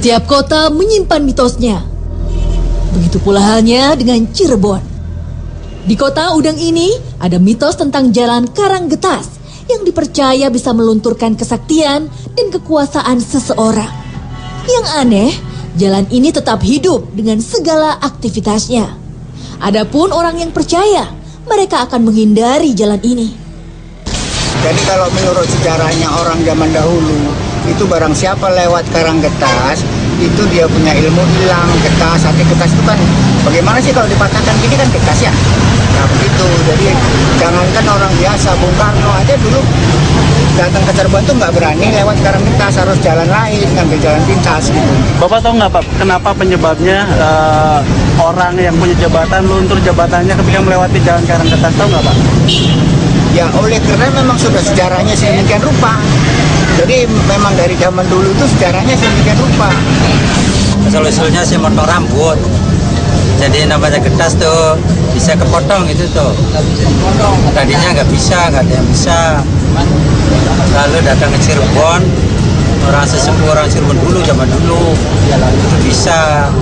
Setiap kota menyimpan mitosnya. Begitu pula halnya dengan Cirebon. Di kota Udang ini ada mitos tentang Jalan Karanggetas yang dipercaya bisa melunturkan kesaktian dan kekuasaan seseorang. Yang aneh, jalan ini tetap hidup dengan segala aktivitasnya. Adapun orang yang percaya, mereka akan menghindari jalan ini. Jadi kalau menurut sejarahnya orang zaman dahulu, itu barang siapa lewat Karanggetas, itu dia punya ilmu hilang, getas, hati getas itu kan, bagaimana sih kalau dipatahkan gini kan getas ya? Nah begitu, jadi jangankan orang biasa, Bung Karno aja dulu datang ke Cirebon tuh nggak berani lewat Karanggetas, harus jalan lain, ngambil jalan pintas gitu. Bapak tahu nggak Pak, kenapa penyebabnya orang yang punya jabatan luntur jabatannya ketika melewati jalan Karanggetas, tahu nggak Pak? Ya oleh karena memang sudah sejarahnya sedemikian rupa. Jadi memang dari zaman dulu itu sejarahnya sedemikian rupa. Asal-usulnya sih motong rambut. Jadi namanya getas tuh bisa kepotong itu tuh. Tadinya nggak bisa, nggak ada yang bisa. Lalu datang ke Cirebon, orang sesepuh orang Cirebon dulu zaman dulu itu bisa.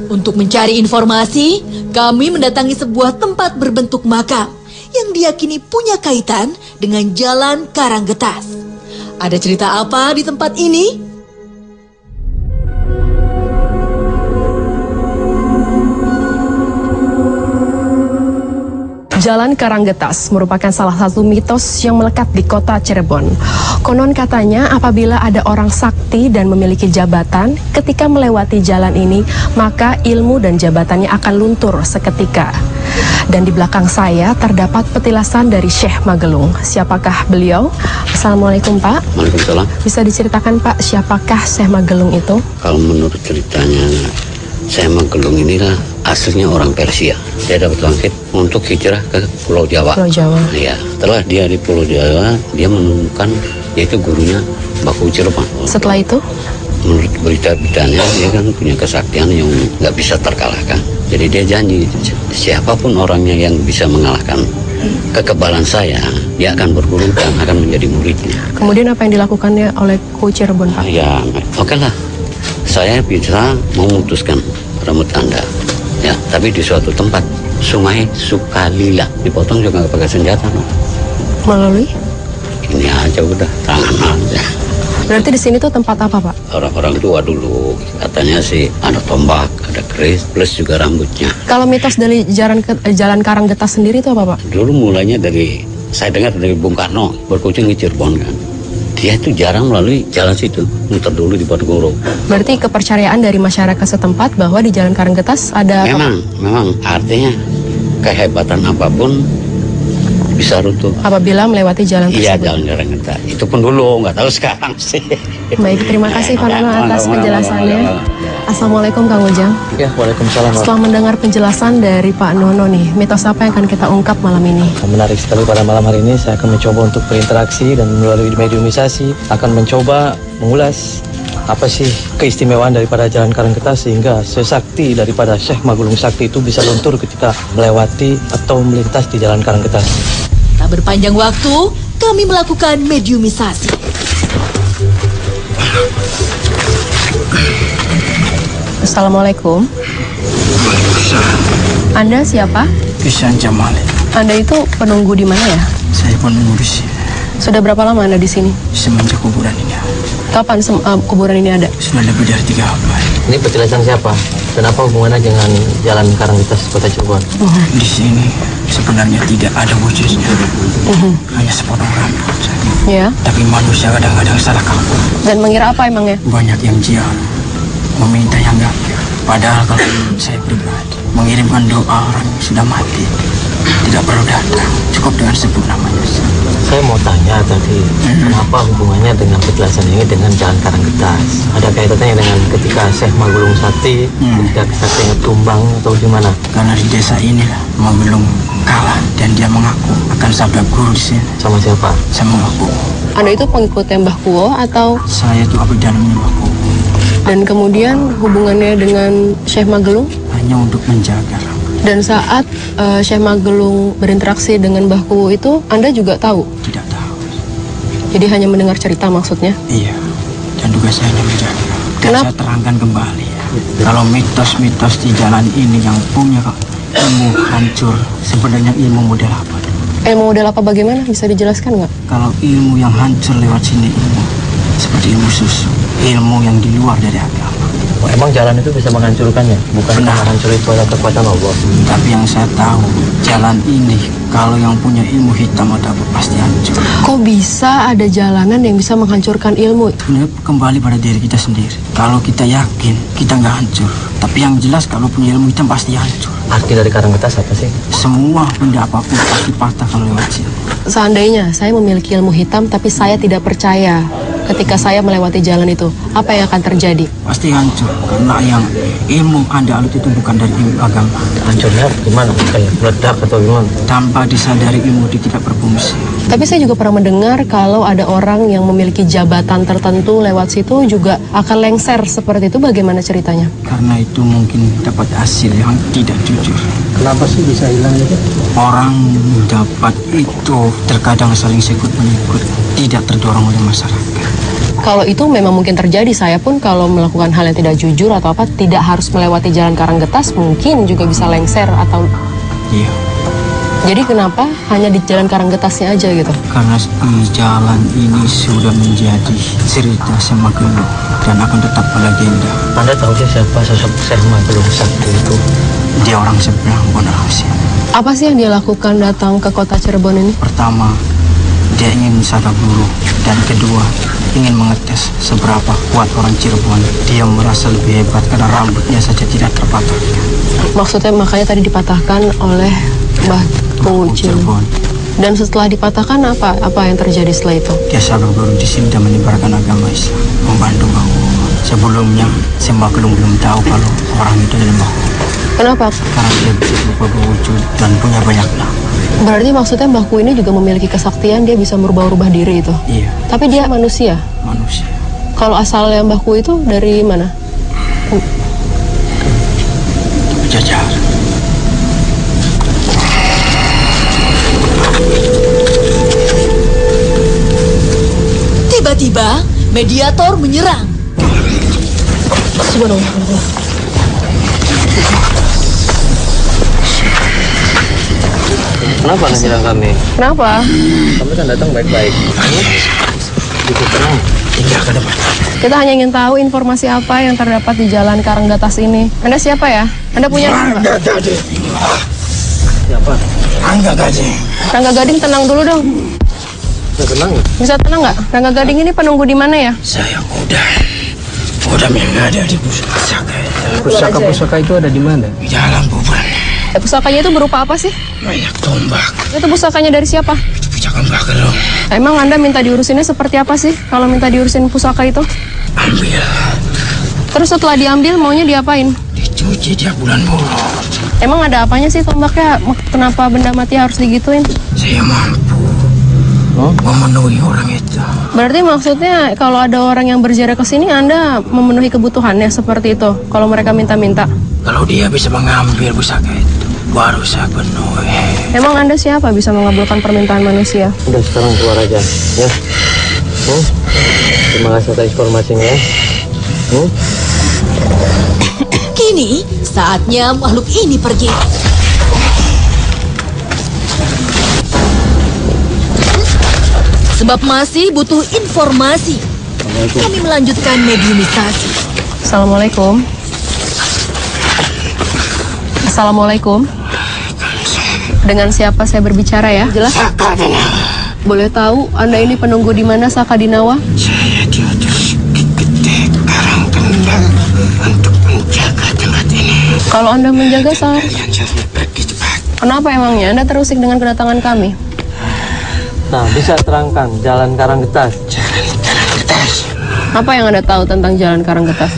Untuk mencari informasi, kami mendatangi sebuah tempat berbentuk makam yang diyakini punya kaitan dengan Jalan Karanggetas. Ada cerita apa di tempat ini? Jalan Karanggetas merupakan salah satu mitos yang melekat di kota Cirebon. Konon katanya apabila ada orang sakti dan memiliki jabatan, ketika melewati jalan ini, maka ilmu dan jabatannya akan luntur seketika. Dan di belakang saya terdapat petilasan dari Syekh Magelung. Siapakah beliau? Assalamualaikum Pak. Waalaikumsalam. Bisa diceritakan Pak, siapakah Syekh Magelung itu? Kalau menurut ceritanya, Syekh Magelung inilah aslinya orang Persia. Dia dapat wangsit untuk hijrah ke Pulau Jawa. Pulau Jawa. Ya, setelah dia di Pulau Jawa, dia menemukan yaitu gurunya Baku Cirebon. Setelah itu? Menurut berita-beritanya, dia kan punya kesaktian yang nggak bisa terkalahkan. Jadi dia janji, siapapun orangnya yang bisa mengalahkan kekebalan saya, dia akan berguru dan akan menjadi muridnya. Kemudian apa yang dilakukannya oleh Ku Cirebon Pak? Ya, oke lah. Saya bisa memutuskan rambut Anda. Ya, tapi di suatu tempat, Sungai Sukalila. Dipotong juga nggak pakai senjata, no. Melalui? Ini aja udah, tangan aja. Berarti di sini tuh tempat apa Pak? Orang-orang tua dulu, katanya sih ada tombak, ada keris, plus juga rambutnya. Kalau mitos dari Jalan Karanggetas sendiri itu apa Pak? Dulu mulainya dari, saya dengar dari Bung Karno, berkunjung di Cirebon kan. Dia itu jarang melalui jalan situ, muter dulu di Ponorogo. Berarti kepercayaan dari masyarakat setempat bahwa di Jalan Karanggetas ada... Memang artinya kehebatan apapun bisa runtuh. Apabila melewati jalan tersebut. Iya, jalan Karanggetas. Itu pun dulu, nggak tahu sekarang sih. Baik, terima kasih Pak Nono atas penjelasannya. Assalamualaikum Kang Ujang. Ya, waalaikumsalam. Setelah mendengar penjelasan dari Pak Nono nih, mitos apa yang akan kita ungkap malam ini? Menarik sekali pada malam hari ini. Saya akan mencoba untuk berinteraksi dan melalui mediumisasi akan mencoba mengulas apa sih keistimewaan daripada Jalan Karanggetas sehingga sesakti daripada Syekh Magelung Sakti itu bisa luntur ketika melewati atau melintas di Jalan Karanggetas. Tak berpanjang waktu, kami melakukan mediumisasi. Assalamualaikum. Anda siapa? Kisan Jamal. Anda itu penunggu di mana ya? Saya penunggu di sini. Sudah berapa lama Anda di sini? Semenjak kuburan ini. Kapan kuburan ini ada? Sudah lebih dari 3 abad. Ini petilasan siapa? Dan apa hubungannya dengan Jalan Karanggetas Kota Cirebon? Di sini sebenarnya tidak ada wujudnya. Hanya sepotong rambut saja. Ya. Tapi manusia kadang-kadang salah kaprah. Dan mengira apa emangnya? Banyak yang jial, meminta yang gampang. Padahal kalau menurut saya pribadi, mengirimkan doa orang yang sudah mati tidak perlu datang, cukup dengan sebut namanya. Saya mau tanya tadi, kenapa hubungannya dengan petilasan ini dengan Jalan Karanggetas? Ada kaitannya dengan ketika Syekh Magelung Sakti, ketika kesaktiannya tumbang atau gimana? Karena di desa inilah Magelung kalah dan dia mengaku akan sabda guru di sini. Sama siapa? Sama Mbah Kuwo. Anda itu pengikutnya Mbah Kuwo atau? Saya itu abdi dalamnya Mbah Kuwo. Dan kemudian hubungannya dengan Syekh Magelung? Hanya untuk menjaga rambut. Dan saat Syekh Magelung berinteraksi dengan Mbah Kuwo itu, Anda juga tahu? Tidak tahu. Jadi hanya mendengar cerita maksudnya? Iya. Dan tugas saya menjaga. Dan Kenapa? saya terangkan kembali ya. Kalau mitos-mitos di jalan ini yang punya ilmu hancur, sebenarnya ilmu model apa? Ilmu model apa bagaimana? Bisa dijelaskan nggak? Kalau ilmu yang hancur lewat sini ini seperti ilmu susu, ilmu yang di luar dari agama. Oh, emang jalan itu bisa menghancurkannya? Bukan menghancur itu adalah kekuatan Allah. Tapi yang saya tahu, jalan ini kalau yang punya ilmu hitam atau apa pasti hancur. Kok bisa ada jalanan yang bisa menghancurkan ilmu? Sebenarnya kembali pada diri kita sendiri. Kalau kita yakin, kita nggak hancur. Tapi yang jelas kalau punya ilmu hitam pasti hancur. Arti dari Karanggetas apa sih? Semua benda apapun pasti patah kalau lewat sini. Seandainya saya memiliki ilmu hitam tapi saya tidak percaya ketika saya melewati jalan itu, apa yang akan terjadi? Pasti hancur. Karena yang ilmu Anda alut itu bukan dari ilmu agama. Hancurnya gimana? Kayak meledak atau gimana? Tanpa disadari ilmu dia tidak berfungsi. Tapi saya juga pernah mendengar kalau ada orang yang memiliki jabatan tertentu lewat situ juga akan lengser seperti itu. Bagaimana ceritanya? Karena itu mungkin dapat hasil yang tidak jujur. Kenapa sih bisa hilang itu? Orang dapat itu terkadang saling sikut-menyikut, tidak terdorong oleh masyarakat. Kalau itu memang mungkin terjadi, saya pun kalau melakukan hal yang tidak jujur atau apa, tidak harus melewati jalan Karanggetas, mungkin juga bisa lengser atau... Iya. Jadi kenapa hanya di jalan Karanggetasnya aja gitu? Karena di jalan ini sudah menjadi cerita Semagelung dan akan tetap legenda. Anda tahu sih siapa sosok Syekh Magelung Sakti itu? Dia orang sebelah Bonarahasia. Apa sih yang dia lakukan datang ke kota Cirebon ini? Pertama, dia ingin wisata guru. Dan kedua, ingin mengetes seberapa kuat orang Cirebon. Dia merasa lebih hebat karena rambutnya saja tidak terpatahkan. Maksudnya makanya tadi dipatahkan oleh Mbah Cirebon. Dan setelah dipatahkan apa yang terjadi setelah itu? Dia selalu guru di sini dan menyebarkan agama Islam, membantu Mbah. Sebelumnya, Semagelung belum tahu kalau orang itu adalah Mbah. Kenapa? Karena dia bisa berubah wujud dan punya banyak nama. Berarti maksudnya Mbah Ku ini juga memiliki kesaktian, dia bisa merubah-rubah diri itu? Iya. Tapi dia manusia? Manusia. Kalau asalnya Mbah Ku itu dari mana? Jajar. Tiba-tiba, mediator menyerang. Subhanallah. Kenapa Anda nyerang kami? Kenapa? Kami kan datang baik-baik. Cukup tenang. Tinggal ke depan. Kita hanya ingin tahu informasi apa yang terdapat di jalan Karanggetas ini. Anda siapa ya? Anda punya... Rangga Gading. Siapa? Rangga Gading. Rangga Gading, tenang dulu dong. Bisa tenang? Bisa tenang nggak? Rangga Gading ini penunggu di mana ya? Saya udah ada di pusaka. Pusaka itu ada di mana? Di dalam Buban. Pusakanya itu berupa apa sih? Banyak tombak. Itu pusakanya dari siapa? Itu pusaka Mbah Gelung. Emang Anda minta diurusinnya seperti apa sih? Kalau minta diurusin pusaka itu? Ambil. Terus setelah diambil maunya diapain? Dicuci tiap bulan bulu. Emang ada apanya sih tombaknya? Kenapa benda mati harus digituin? Saya mampu memenuhi orang itu. Berarti maksudnya kalau ada orang yang berziarah ke sini, Anda memenuhi kebutuhannya seperti itu? Kalau mereka minta-minta? Kalau dia bisa mengambil pusaka itu, baru saya penuhi. Emang Anda siapa bisa mengabulkan permintaan manusia? Udah sekarang keluar aja, ya. Terima kasih atas informasinya. Kini, saatnya makhluk ini pergi. Sebab masih butuh informasi. Kami melanjutkan mediumisasi. Assalamualaikum. Assalamualaikum. Dengan siapa saya berbicara ya? Jelas? Boleh tahu Anda ini penunggu di mana Sakadinawa? Saya diutus ke Gede Karangkendang untuk menjaga tempat ini. Kalau Anda menjaga saya, Kalian harus pergi cepat. kenapa emangnya Anda terusik dengan kedatangan kami? Nah, bisa terangkan jalan Karanggetas. Jalan Karanggetas. Apa yang Anda tahu tentang jalan Karanggetas?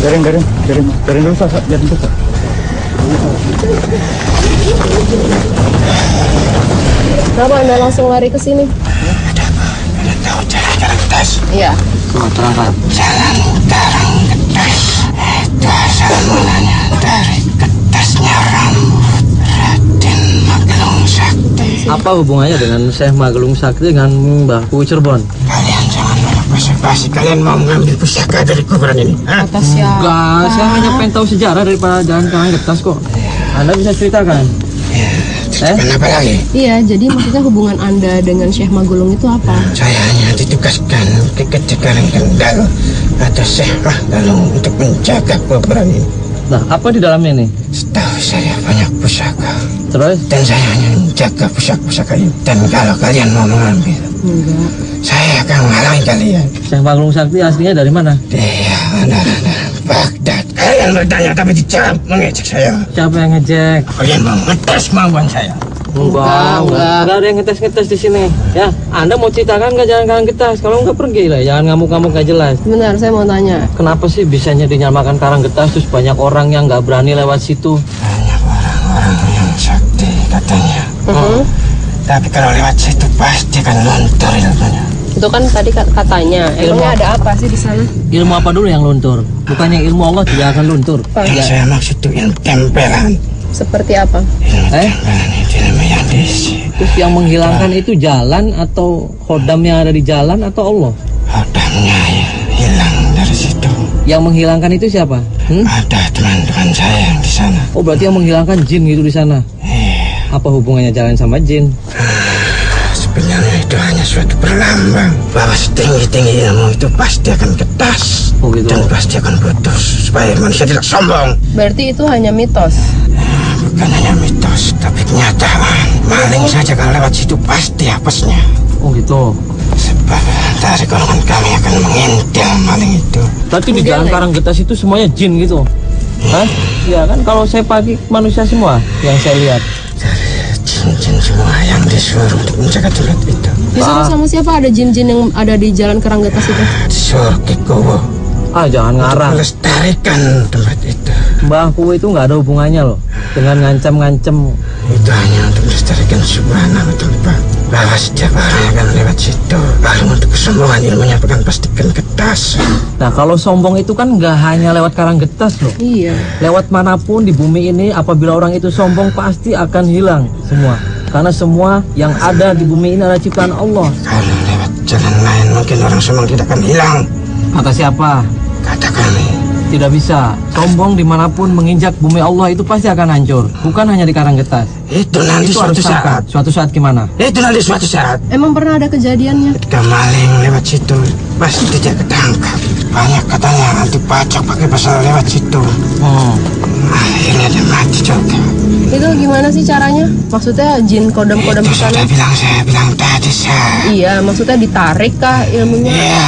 Garing dulu, Pak. Garing dulu, Pak. Kenapa Anda langsung lari ke sini? Ada tahu jalan Karanggetas? Iya. Coba terangkan. Jalan Karanggetas itu asal mulanya dari getasnya rambut Raden Magelung Sakti. Apa hubungannya dengan Syekh Magelung Sakti dengan Mbah Kuwi Cirebon? Kalian jangan banyak basa-basi. Kalian mau mengambil pusaka dari kuburan ini? Kata siapa? Enggak, saya hanya pengen tahu sejarah daripada Jalan Karanggetas kok. Anda bisa ceritakan? Kenapa lagi? Iya, jadi maksudnya hubungan Anda dengan Syekh Magulung itu apa? Saya hanya ditugaskan ke Karangkendal atau Syekh Magulung untuk menjaga kuburan ini. Nah, apa di dalamnya nih? Setahu saya banyak pusaka. Terus? Dan saya hanya menjaga pusaka-pusaka ini. Dan kalau kalian mau mengambil, saya akan menghalangi kalian. Syekh Magelung Sakti aslinya dari mana? Dia benar-benar Baghdad. Kalian bertanya tapi dijawab mengejek saya. Siapa yang ngejek? Kalian mau ngetes kemauan saya? Enggak ada yang ngetes-ngetes di sini. Ya, Anda mau ceritakan nggak Jalan Karanggetas? Kalau nggak pergi lah, jangan ngamuk-ngamuk nggak jelas. Benar, saya mau tanya. Kenapa sih bisanya dinyamakan Karanggetas terus banyak orang yang nggak berani lewat situ? Banyak orang-orang yang sakti katanya. Tapi kalau lewat situ pasti akan luntur ilmunya. Itu kan tadi katanya. Emangnya ada apa sih di sana? Ilmu apa dulu yang luntur? Bukannya ilmu Allah tidak akan luntur. Yang saya maksud itu ilmu tempelan. Seperti apa? Ilmu tempelan itu ilmu yang diisi. Terus yang menghilangkan itu jalan atau khodam yang ada di jalan atau Allah? Khodamnya hilang dari situ. Yang menghilangkan itu siapa? Ada teman-teman saya yang di sana. Oh, berarti yang menghilangkan jin gitu di sana? Iya. Apa hubungannya jalan sama jin? Sebenarnya itu hanya suatu perlambang bahwa setinggi-tinggi ilmu itu pasti akan ketas. Oh, gitu. Dan pasti akan putus supaya manusia tidak sombong. Berarti itu hanya mitos. Bukan hanya mitos, tapi kenyataan. Maling saja kalau lewat situ pasti hapusnya. Oh gitu. Sebab dari golongan kami akan mengintil maling itu. Berarti di Jalan Karanggetas itu semuanya jin gitu? Hah? Ya kan kalau saya pagi manusia semua yang saya lihat. Jin-jin semua yang disuruh untuk menjaga tempat itu. Disuruh sama siapa ada jin-jin yang ada di Jalan Karanggetas itu? Disuruh Kikowo. Ah, jangan ngarang. Melestarikan tempat itu. Mbah Kuwi itu nggak ada hubungannya loh dengan ngancam-ngancam. Itu hanya untuk melestarikan sebuah nama tempat. Bahwa setiap orang yang akan lewat situ, baru untuk kesombongan ilmunya akan pastikan ketas. Nah, kalau sombong itu kan nggak hanya lewat Karanggetas loh. Iya. Lewat manapun di bumi ini, apabila orang itu sombong pasti akan hilang semua. Karena semua yang ada di bumi ini adalah ciptaan Allah. Kalau lewat jalan lain mungkin orang sombong tidak akan hilang. Kata siapa? Kata kami. Tidak bisa. Sombong dimanapun menginjak bumi Allah itu pasti akan hancur. Bukan hanya di Karanggetas. Itu nanti Itu suatu harus saat. sangka. Suatu saat gimana? Itu nanti suatu saat. Emang pernah ada kejadiannya? Ketika maling lewat situ, pasti tidak ketangkap. Banyak katanya nanti pacok pakai pasal lewat situ. Akhirnya dia mati juga. Itu gimana sih caranya? Maksudnya jin kodam-kodam Itu di sana? saya bilang tadi, saya. Iya, maksudnya ditarik kah ilmunya? Iya.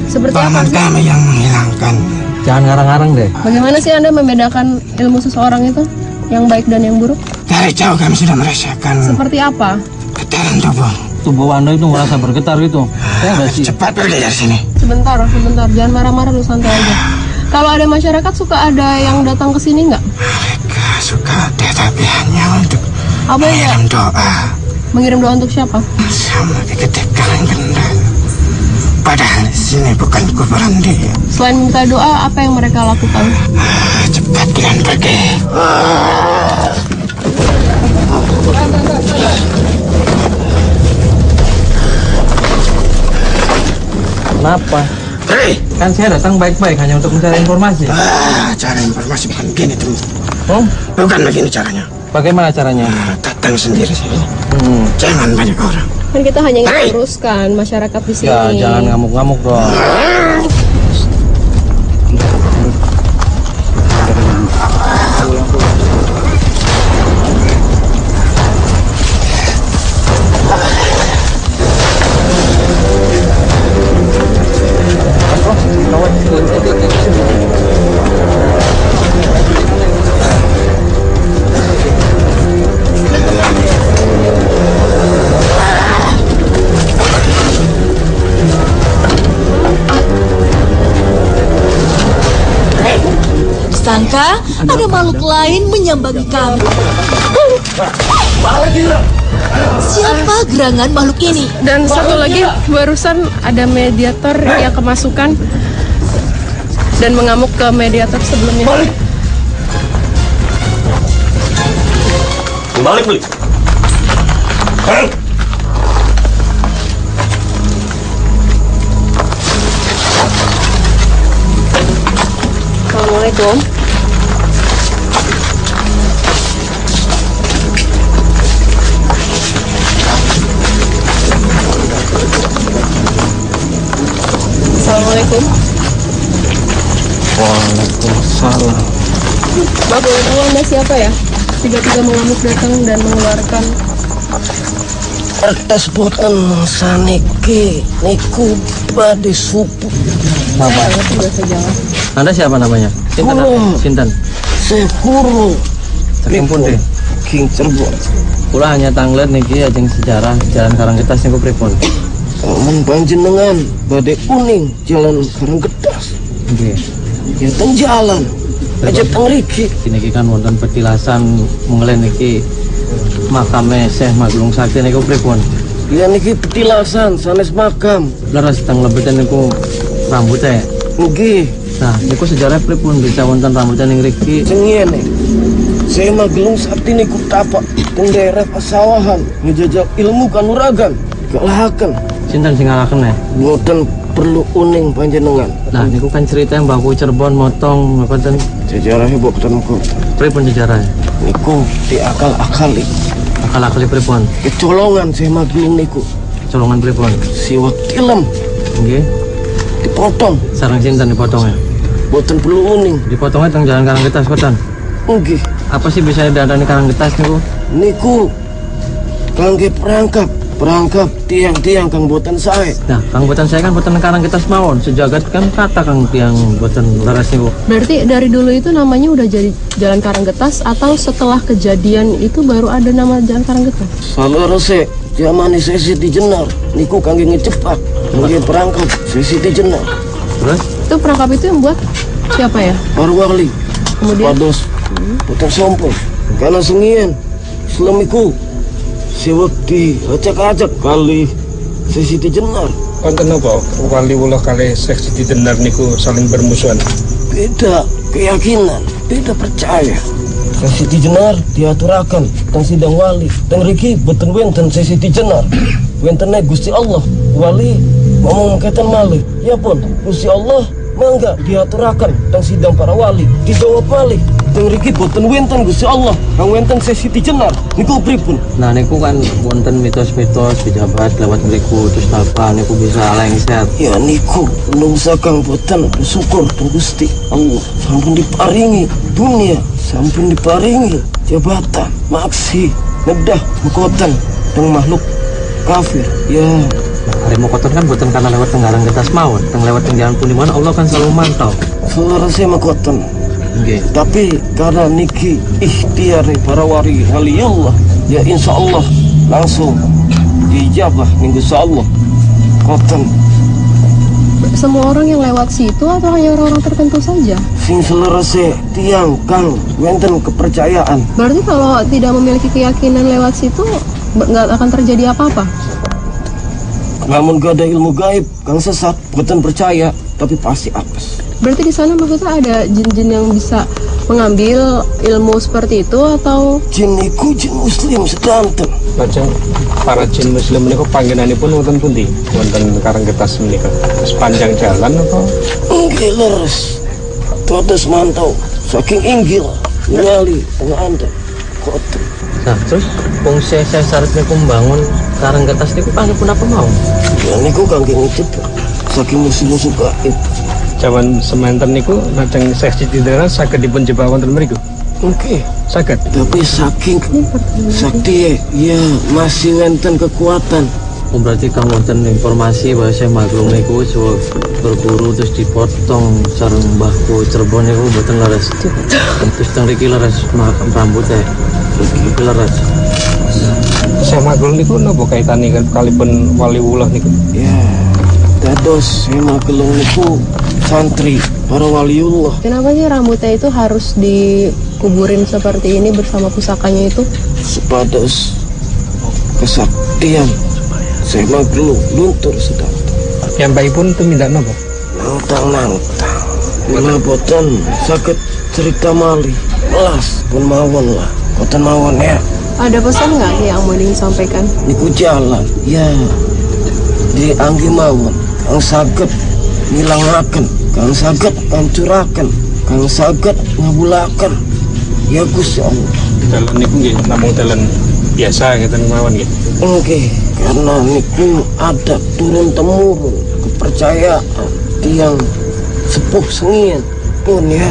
Seperti apa Paman sih? kami yang menghilangkan. Jangan ngarang-ngarang deh. Bagaimana sih Anda membedakan ilmu seseorang itu? Yang baik dan yang buruk? Dari jauh kami sudah merasakan Seperti apa? getaran tubuh. Tubuh Anda itu merasa bergetar gitu. Saya nggak sih. Cepat pergi dari sini. Sebentar. Jangan marah-marah lu, santai aja. Kalau ada masyarakat suka ada yang datang ke sini nggak? Mereka suka ada tapi hanya untuk Apa ya? mengirim doa Mengirim doa untuk siapa? sama di Karangkendal. Padahal di sini bukan kuburan dia. Selain minta doa, apa yang mereka lakukan? Cepat kalian pergi. Kenapa? Hei, Kan saya datang baik-baik hanya untuk mencari informasi. cara informasi bukan begini teman. Oh, Bukan begini caranya. bagaimana caranya? Datang sendiri sini. Jangan banyak orang. Kan kita hanya ingin meluruskan masyarakat di sini. Ya, jangan ngamuk-ngamuk dong. Disangka ada makhluk lain menyambangi kami. Siapa gerangan makhluk ini? Dan satu lagi, barusan ada mediator yang kemasukan dan mengamuk ke mediator sebelumnya. Balik, beli. Assalamualaikum. Assalamualaikum. Waalaikumsalam. Mbak, boleh tahu Anda siapa ya? Tiba-tiba mengamuk datang dan mengeluarkan Kertas boten saniki niku badhe supu. Bapak. Anda siapa namanya? Sinten? Sinten? Sekuru. Saking pundi? King Cirebon. Kula hanya tanglet niki ajeng sejarah Jalan Karanggetas niku pripun? Mun panjenengan badhe uning Jalan Karanggetas. Nggih. Ya teng jalan. Aja teng mriki. Niki kan wonten petilasan munglen niki makame Syekh Maglung Sakti niku pripun? Ya niki petilasan sanes makam. Leres teng lebeten niku rambutnya. Nggih. Nah, niku sejarah pripun bisa wonten rambutnya ning mriki? Sing ngene. Syekh Maglung Sakti niku tapak teng daerah pasawahan ngejajal ilmu kanuragan. Kalahaken. Sinten sing ngalaken ya? Mboten perlu uning panjenengan. Nah, niku kan ceritanya Mbahku Cirebon motong ngapunten. Sejarahnya boten kok. Pripun sejarahnya? Niku diakal-akali. Akal-akali pripun? Kecolongan Syekh Maglung niku. Colongan pripun? Siwak tilem Nggih. dipotong. Sareng sinten dipotongnya? Boten perlu uning. Dipotongnya teng Jalan Karanggetas koten. Nggih. Apa sih bisa diandani Karanggetas niku? Niku kangge perangkap tiang-tiang kang boten sae. Nah, kang boten saya kan boten Karanggetas mawon. Sejagat kan kata kang tiang boten leres niku. Berarti dari dulu itu namanya udah jadi Jalan Karanggetas atau setelah kejadian itu baru ada nama Jalan Karanggetas? Salorose zaman Sesi Jenar niku kangge ngecepak kangge perangkap Sesi Jenar. Terus? Itu perangkap itu yang buat siapa ya? Para wali. Kemudian? Pados. Boten sompong. Karena sengien selamiku sewekti acak-acak kali Sesi Jenar. Wonten napa wali ulah kali Sesi Jenar niku saling bermusuhan? Beda keyakinan, beda percaya. Sesi Jenar diaturakan teng sidang wali. Teng riki boten wonten Sesi Jenar. Wontene Gusti Allah. Wali ngomong keten malih. Ya pun Gusti Allah mangga diaturakan teng sidang para wali. Dijawab malih. Teng riki boten wonten Gusti Allah, kang wonten Sesi Jenar. Niku pripun? Nah, niku kan wonten mitos-mitos pejabat lewat mriku terus apa niku bisa lengser. Ya niku menungsa kang boten bersyukur teng Gusti Allah. Sampun diparingi dunia, sampun diparingi jabatan, maksi, nedah mekoten teng makhluk kafir. Ya, Harimau kotor kan bukan karena lewat tenggarang getas mawon, teng lewat teng jalan pun dimana Allah kan selalu mantau. selesai mekoten. Okay. Tapi karena niki ikhtiari para waliullah, ya insya Allah langsung dijabah minggu Allah. Koten. Semua orang yang lewat situ atau hanya orang-orang tertentu saja? Sing selesai tiang kang wenten kepercayaan. Berarti kalau tidak memiliki keyakinan lewat situ nggak akan terjadi apa-apa? Namun gak ada ilmu gaib, kang sesat, bukan percaya, tapi pasti apes. Berarti di sana maksudnya ada jin-jin yang bisa mengambil ilmu seperti itu atau? Jin iku jin muslim sedanten. Lajeng para jin muslim menika panggenanipun wonten pundi? Wonten Karanggetas menika. Sepanjang jalan apa? Nggih leres. Todos mantau, saking inggil, nyali tengah anda. Koten. Nah, terus fungsi saya syarat niku membangun Karanggetas niku kangge pun apa mau? Ya niku kangge ngicip, saking musuh-musuh gaib. Jaman semanten niku lajeng Sesi Jenar saged dipun jebak wonten mriku. Oke, Saged. tapi saking sakti ya masih wenten kekuatan. Oh, berarti kamu wonten informasi bahwa saya maglum niku coba berburu terus dipotong sareng Mbahku Cirebon niku mboten leres. Terus teng riki leres rambutnya. Iki leres. Saya maglum niku napa kaitane kalipun waliullah niku? Ya, dados saya magelung niku santri para waliullah. Kenapa sih rambutnya itu harus dikuburin seperti ini bersama pusakanya itu? Sepados kesaktian saya magelung luntur sedang. Yang baikpun tumindak napa? Nantang. Bila boten sakit cerita mali, melas pun mawon lah. Boten mawon ya. Ada pesan nggak yang mau disampaikan? Niku jalan, ya di anggi mawon, kang saged ngilangaken, kang saged ngancuraken, kang saged ngabulaken. Ya Gusti Allah. Dalan niku nggih namung dalan biasa ngeten mawon nggih. Nggih, karena niku ada turun temurun kepercayaan tiang sepuh sengit pun ya.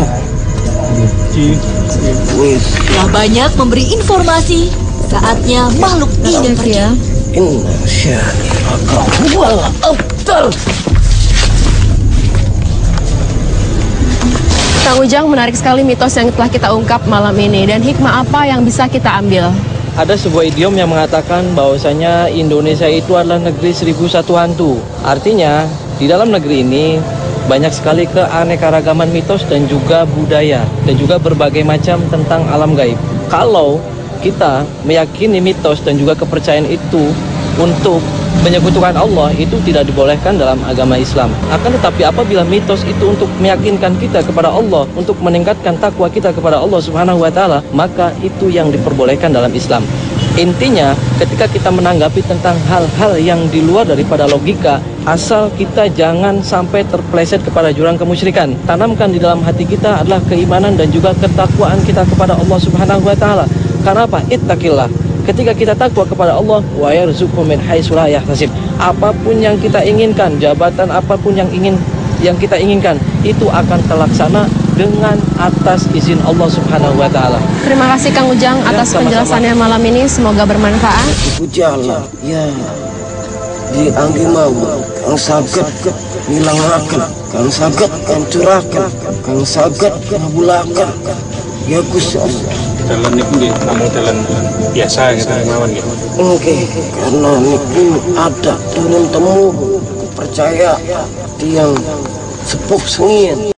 Setelah banyak memberi informasi, saatnya makhluk ini pergi. Inna syani'aka huwal abtar. Kang Ujang, menarik sekali mitos yang telah kita ungkap malam ini, dan hikmah apa yang bisa kita ambil? Ada sebuah idiom yang mengatakan bahwasanya Indonesia itu adalah negeri 1001 hantu. Artinya, di dalam negeri ini banyak sekali keanekaragaman mitos dan juga budaya dan juga berbagai macam tentang alam gaib. Kalau kita meyakini mitos dan juga kepercayaan itu untuk menyekutukan Allah, itu tidak dibolehkan dalam agama Islam. Akan tetapi apabila mitos itu untuk meyakinkan kita kepada Allah, untuk meningkatkan takwa kita kepada Allah Subhanahu wa taala, maka itu yang diperbolehkan dalam Islam. Intinya, ketika kita menanggapi tentang hal-hal yang di luar daripada logika, asal kita jangan sampai terpleset kepada jurang kemusyrikan. Tanamkan di dalam hati kita adalah keimanan dan juga ketakwaan kita kepada Allah Subhanahu wa taala. Karena apa? Ittaqillah. Ketika kita takwa kepada Allah, wa yarzuqhu min haitsu la yahtasib. Apapun yang kita inginkan, jabatan apapun yang kita inginkan, itu akan terlaksana dengan atas izin Allah Subhanahu wa taala. Terima kasih Kang Ujang atas penjelasannya malam ini, semoga bermanfaat. Iku jalan, ya di anggi mawon, kang saged ngilangaken, kang saged ngancuraken, kang saged ngabulaken. Ya Gusti Allah. Dalan niku nggih namung dalan biasa ngeten mawon nggih. Nggih, karena niku ada turun temurun kepercayaan tiang sepuh sengit.